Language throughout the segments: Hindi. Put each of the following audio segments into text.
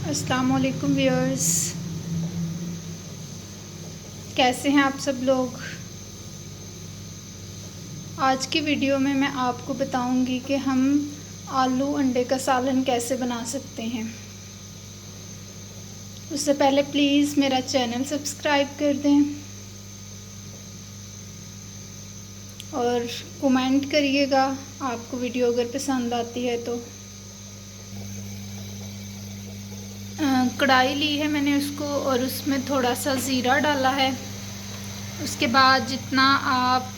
अस्सलाम वालेकुम व्यूअर्स, कैसे हैं आप सब लोग। आज की वीडियो में मैं आपको बताऊंगी कि हम आलू अंडे का सालन कैसे बना सकते हैं। उससे पहले प्लीज़ मेरा चैनल सब्सक्राइब कर दें और कमेंट करिएगा आपको वीडियो अगर पसंद आती है तो। कढ़ाई ली है मैंने उसको और उसमें थोड़ा सा ज़ीरा डाला है। उसके बाद जितना आप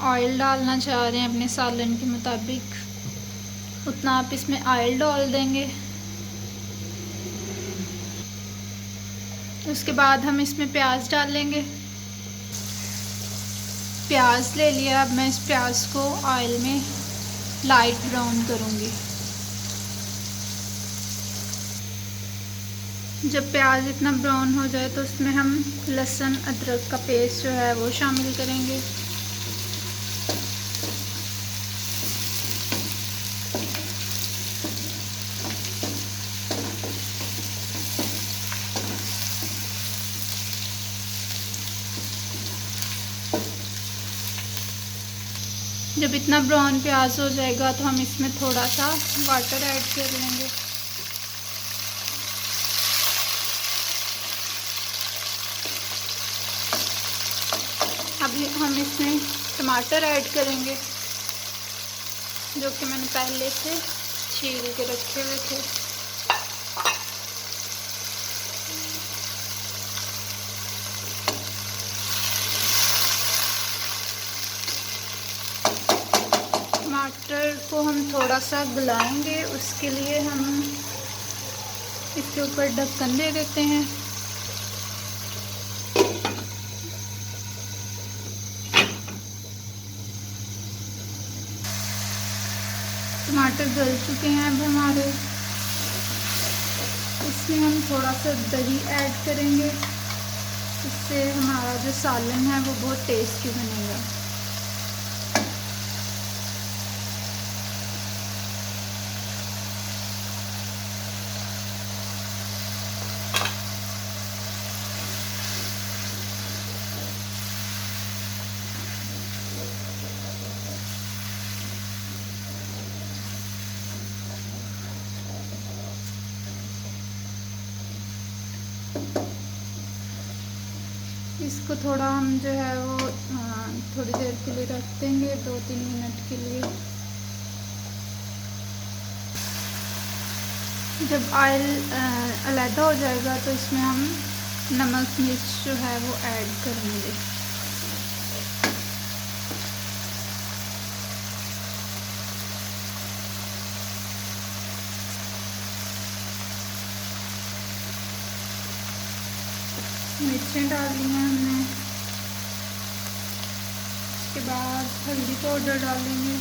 ऑयल डालना चाह रहे हैं अपने सालन के मुताबिक उतना आप इसमें ऑयल डाल देंगे। उसके बाद हम इसमें प्याज डालेंगे। प्याज ले लिया, अब मैं इस प्याज को ऑयल में लाइट ब्राउन करूँगी। जब प्याज इतना ब्राउन हो जाए तो उसमें हम लहसुन अदरक का पेस्ट जो है वो शामिल करेंगे। जब इतना ब्राउन प्याज हो जाएगा तो हम इसमें थोड़ा सा वाटर ऐड कर लेंगे। अभी हम इसमें टमाटर ऐड करेंगे जो कि मैंने पहले से छील के रखे हुए थे। टमाटर को हम थोड़ा सा गलाएंगे, उसके लिए हम इसके ऊपर ढक्कन दे देते हैं। टमाटर गल चुके हैं अब हमारे। इसमें हम थोड़ा सा दही ऐड करेंगे, इससे हमारा जो सालन है वो बहुत टेस्टी बनेगा। इसको थोड़ा हम जो है वो थोड़ी देर के लिए रख देंगे, 2-3 मिनट के लिए। जब ऑयल अलहदा हो जाएगा तो इसमें हम नमक मिर्च जो है वो ऐड करेंगे। मिर्चें डाली हैं हमने। उसके बाद हल्दी पाउडर डालेंगे।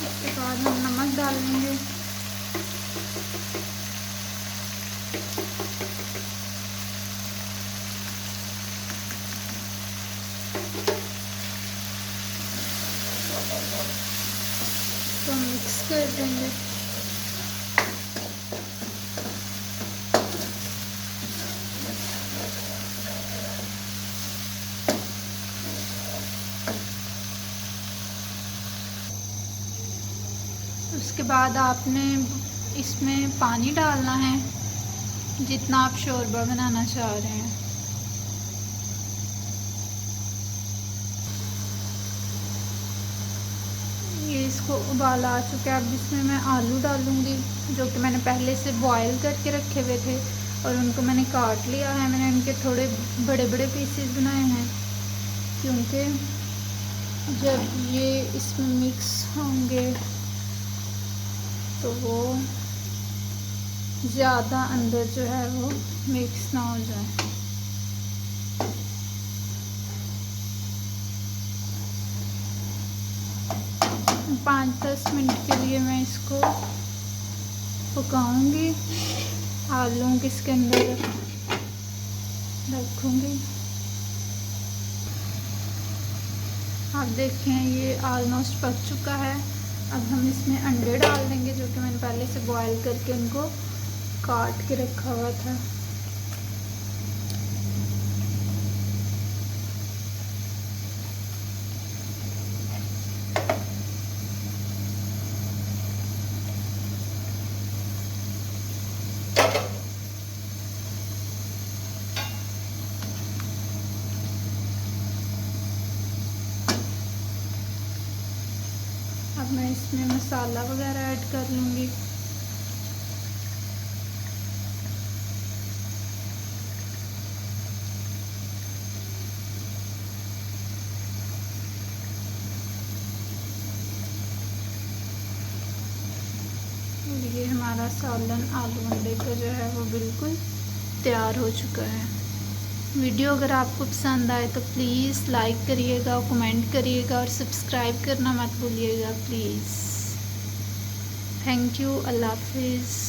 उसके बाद हम नमक डालेंगे। तो मिक्स कर देंगे। उसके बाद आपने इसमें पानी डालना है जितना आप शोरबा बनाना चाह रहे हैं। ये इसको उबाल आ चुका है। अब इसमें मैं आलू डालूँगी जो कि मैंने पहले से बॉईल करके रखे हुए थे और उनको मैंने काट लिया है। मैंने इनके थोड़े बड़े बड़े पीसेस बनाए हैं क्योंकि जब ये इसमें मिक्स होंगे तो वो ज़्यादा अंदर जो है वो मिक्स ना हो जाए। पाँच 10 मिनट के लिए मैं इसको पकाऊंगी, आलू किसके अंदर रखूँगी। आप देखें ये ऑलमोस्ट पक चुका है। अब हम इसमें अंडे डाल देंगे, जो कि मैंने पहले से बॉयल करके उनको काट के रखा हुआ था। अब मैं इसमें मसाला वगैरह ऐड कर लूँगी। और ये हमारा सालन आलू अंडे का जो है वो बिल्कुल तैयार हो चुका है। वीडियो अगर आपको पसंद आए तो प्लीज़ लाइक करिएगा, कमेंट करिएगा और सब्सक्राइब करना मत भूलिएगा प्लीज़। Thank you. अल्लाह हाफिज़।